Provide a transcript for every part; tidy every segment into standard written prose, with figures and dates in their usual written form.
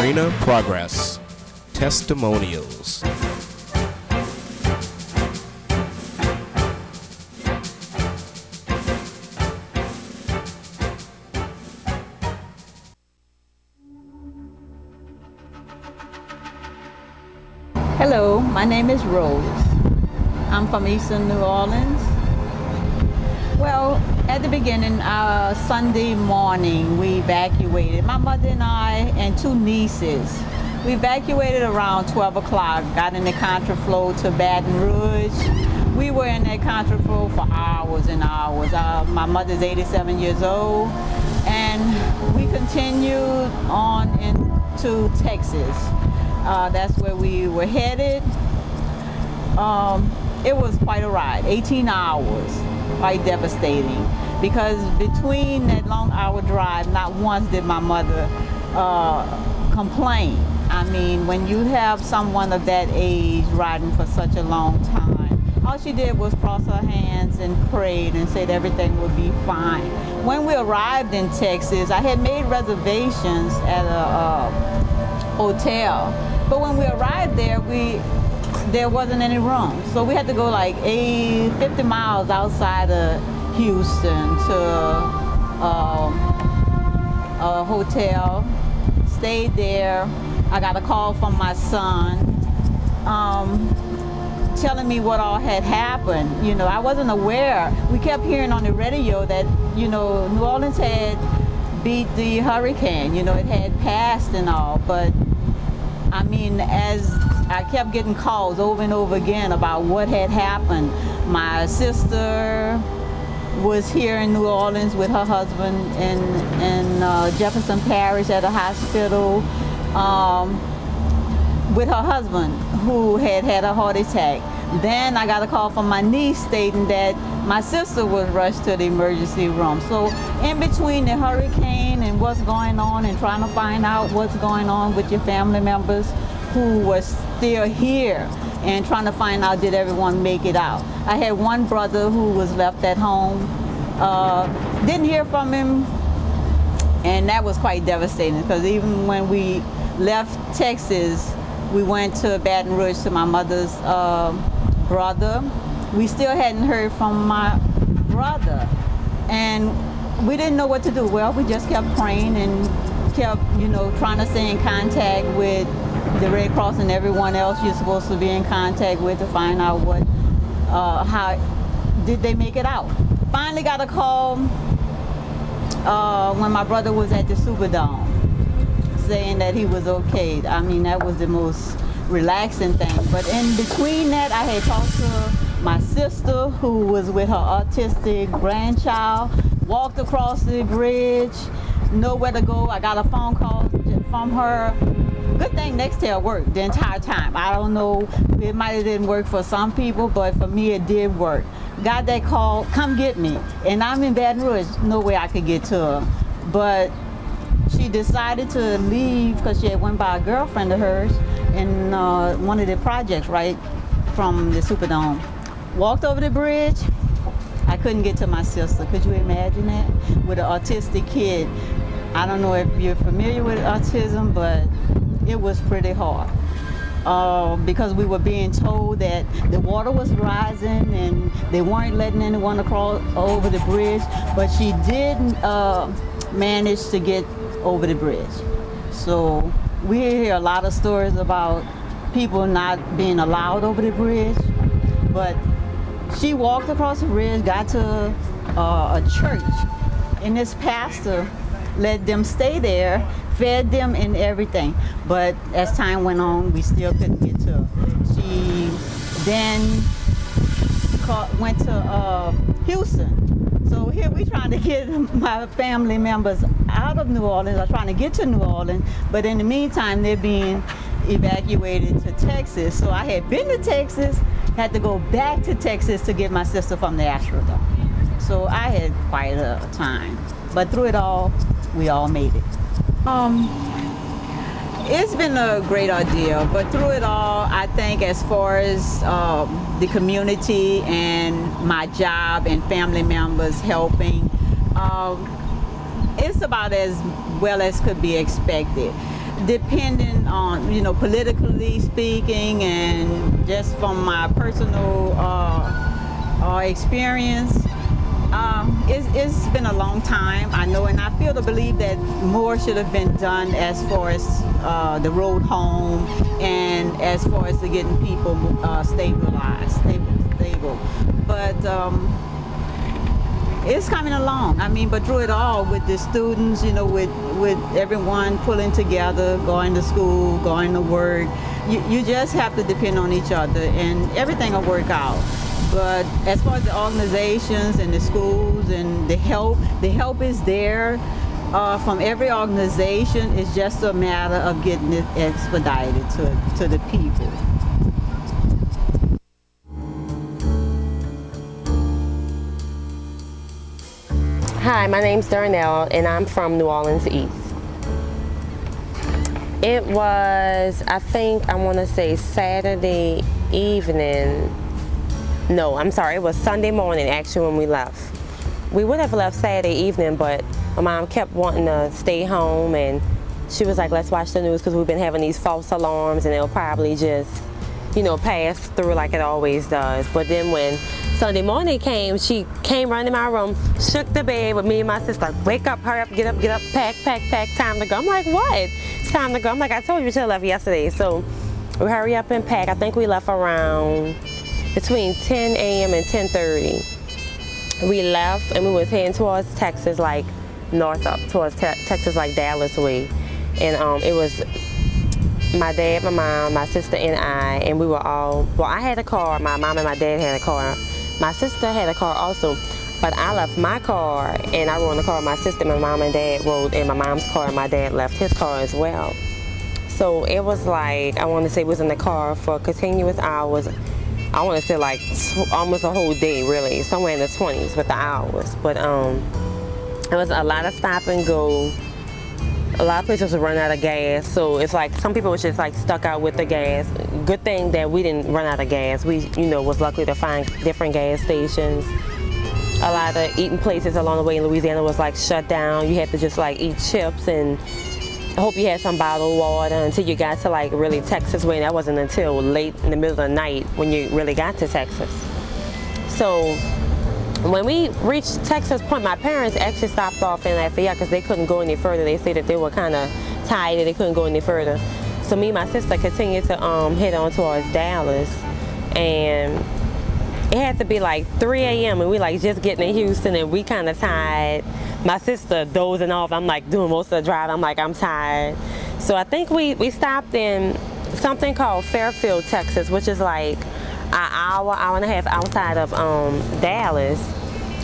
Katrina Progress. Testimonials. Hello, my name is Rose. I'm from Eastern New Orleans. Well, at the beginning, Sunday morning, we evacuated. My mother and I and two nieces. We evacuated around 12 o'clock, got in the contraflow to Baton Rouge. We were in that contraflow for hours and hours. My mother's 87 years old, and we continued on into Texas. That's where we were headed. It was quite a ride, 18 hours, quite devastating. Because between that long hour drive, not once did my mother complain. I mean, when you have someone of that age riding for such a long time, all she did was cross her hands and prayed and said everything would be fine. When we arrived in Texas, I had made reservations at a hotel. But when we arrived there wasn't any room. So we had to go like 50 miles outside of Houston to a hotel, stayed there. I got a call from my son telling me what all had happened. You know, I wasn't aware. We kept hearing on the radio that, you know, New Orleans had beat the hurricane. You know, it had passed and all, but I mean, as I kept getting calls over and over again about what had happened. My sister was here in New Orleans with her husband in Jefferson Parish at a hospital with her husband who had had a heart attack. Then I got a call from my niece stating that my sister was rushed to the emergency room. So in between the hurricane and what's going on and trying to find out what's going on with your family members who were still here and trying to find out did everyone make it out. I had one brother who was left at home. Didn't hear from him, and that was quite devastating because even when we left Texas, we went to Baton Rouge to my mother's brother. We still hadn't heard from my brother, and we didn't know what to do. Well, we just kept praying and kept, you know, trying to stay in contact with the Red Cross and everyone else you're supposed to be in contact with to find out what, how did they make it out. Finally got a call when my brother was at the Superdome saying that he was okay. I mean, that was the most relaxing thing. But in between that, I had talked to my sister who was with her autistic grandchild, walked across the bridge, nowhere to go. I got a phone call from her. Good thing Nextel worked the entire time. I don't know, it might have didn't work for some people, but for me it did work. Got that call, come get me. And I'm in Baton Rouge, no way I could get to her. But she decided to leave because she had went by a girlfriend of hers in one of the projects right from the Superdome. Walked over the bridge. I couldn't get to my sister. Could you imagine that? With an autistic kid. I don't know if you're familiar with autism, but it was pretty hard. Because we were being told that the water was rising and they weren't letting anyone across over the bridge, but she did manage to get over the bridge. So we hear a lot of stories about people not being allowed over the bridge, but she walked across the bridge, got to a church, and this pastor let them stay there, fed them and everything. But as time went on, we still couldn't get to her. She then went to Houston. So here we trying to get my family members out of New Orleans, or trying to get to New Orleans, but in the meantime, they're being evacuated to Texas. So I had been to Texas, had to go back to Texas to get my sister from the Astrodome. So I had quite a time. But through it all, we all made it. It's been a great ordeal, but through it all, I think as far as the community and my job and family members helping, it's about as well as could be expected. depending on, you know, politically speaking, and just from my personal experience, it's been a long time, I know, and I feel to believe that more should have been done as far as the road home and as far as getting people stable. But it's coming along. I mean, but through it all, with the students, you know, with everyone pulling together, going to school, going to work, you just have to depend on each other, and everything will work out. But as far as the organizations and the schools and the help is there from every organization. It's just a matter of getting it expedited to the people. Hi, my name's Darnell, and I'm from New Orleans East. It was, I want to say Saturday evening. No, I'm sorry, it was Sunday morning actually when we left. We would have left Saturday evening, but my mom kept wanting to stay home, and she was like, let's watch the news because we've been having these false alarms and it'll probably just, you know, pass through like it always does. But then when Sunday morning came, she came running in my room, shook the bed with me and my sister, like, wake up, hurry up, get up, pack, time to go. I'm like, what? It's time to go. I'm like, I told you we should have left yesterday. So we hurry up and pack. I think we left around between 10 a.m. and 10:30. We left and we was heading towards Texas, like north up towards Texas, like Dallas way. And it was my dad, my mom, my sister, and I, and we were all, well, I had a car, my mom and my dad had a car. My sister had a car also, but I left my car and I rode in the car with my sister. My mom and dad rode in my mom's car, and my dad left his car as well. So it was like, I want to say we was in the car for continuous hours. I want to say like almost a whole day, really, somewhere in the 20s with the hours. But it was a lot of stop and go. A lot of places would run out of gas, so it's like some people was just like stuck out with the gas. Good thing that we didn't run out of gas. We, you know, was lucky to find different gas stations. A lot of eating places along the way in Louisiana was like shut down. You had to just like eat chips and hope you had some bottled water until you got to like really Texas way. And that wasn't until late in the middle of the night when you really got to Texas. So when we reached Texas Point, my parents actually stopped off in Lafayette because they couldn't go any further. They said that they were kind of tired and they couldn't go any further. So me and my sister continued to head on towards Dallas, and it had to be like 3 a.m. and we like just getting in Houston and we kind of tired. My sister dozing off. I'm like doing most of the drive. I'm like, I'm tired. So I think we stopped in something called Fairfield, Texas, which is like an hour and a half outside of Dallas.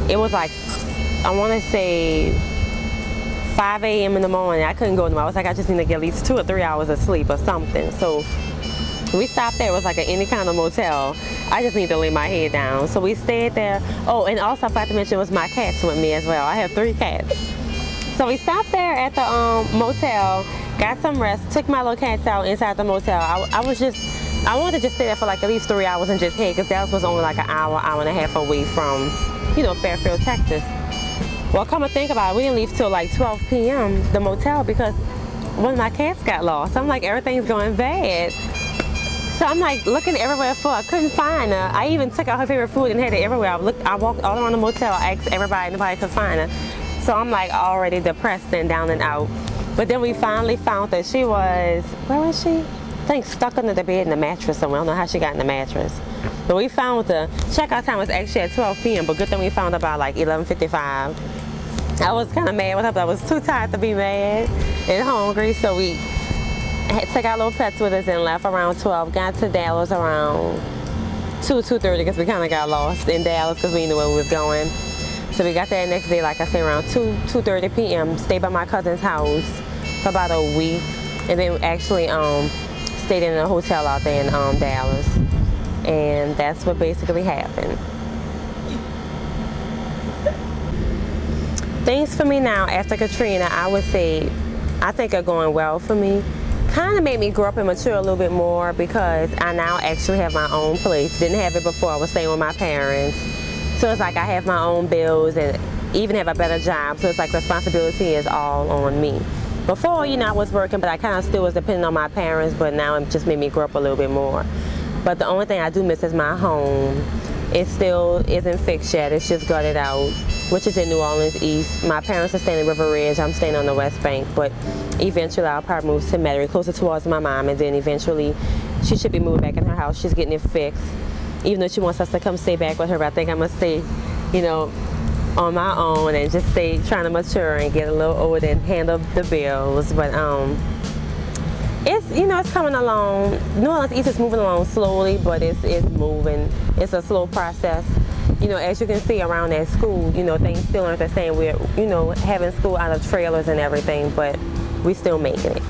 It was like, I want to say 5 a.m. in the morning. I couldn't go anymore. I was like, I just need to get at least 2 or 3 hours of sleep or something. So we stopped there. It was like any kind of motel. I just need to lay my head down. So we stayed there. Oh, and also I forgot to mention, was my cats with me as well. I have 3 cats. So we stopped there at the motel, got some rest, took my little cats out inside the motel. I wanted to just stay there for like at least 3 hours and just head, because Dallas was only like an hour and a half away from, you know, Fairfield, Texas. Well, come to think about it, we didn't leave till like 12 p.m. the motel because one of my cats got lost. I'm like, everything's going bad. So I'm like looking everywhere for her. I couldn't find her. I even took out her favorite food and had it everywhere. I walked all around the motel, asked everybody, nobody could find her. So I'm like already depressed and down and out. But then we finally found that she was, where was she? I think stuck under the bed in the mattress somewhere. I don't know how she got in the mattress. But we found the checkout time was actually at 12 p.m. But good thing we found about like 11:55. I was kind of mad with her, but I was too tired to be mad and hungry. So we took our little pets with us and left around 12. Got to Dallas around 2:30 because we kind of got lost in Dallas because we knew where we was going. So we got there the next day, like I said, around 2:30 p.m. Stayed by my cousin's house for about a week, and then actually stayed in a hotel out there in Dallas. And that's what basically happened. Things for me now after Katrina, I would say, I think are going well for me. Kind of made me grow up and mature a little bit more because I now actually have my own place. Didn't have it before. I was staying with my parents. So it's like I have my own bills and even have a better job. So it's like responsibility is all on me. Before, you know, I was working, but I kind of still was depending on my parents, but now it just made me grow up a little bit more. But the only thing I do miss is my home. It still isn't fixed yet. It's just gutted out, which is in New Orleans East. My parents are staying in River Ridge. I'm staying on the West Bank, but eventually I'll probably move to Metairie, closer towards my mom, and then eventually she should be moving back in her house. She's getting it fixed. Even though she wants us to come stay back with her, but I think I'm gonna stay, you know, on my own and just stay trying to mature and get a little older and handle the bills. But it's, you know, it's coming along. New Orleans East is moving along slowly, but it's moving. It's a slow process. You know, as you can see around that school, you know, things still aren't the same. We're, you know, having school out of trailers and everything, but we still making it.